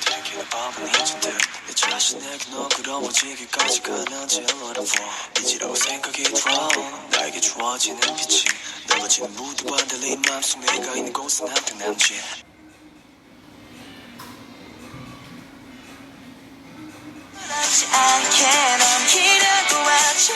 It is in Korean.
들키는 밤은 잊은 듯내 자신에게 너그러워지기까지 가는 제일 어려워 빚이라고 생각이 들어 나에게 주어지는 빛이 넓어지는 무드와 달리 맘속 내가 있는 곳은 항상 남지 않게 넘기려고 하지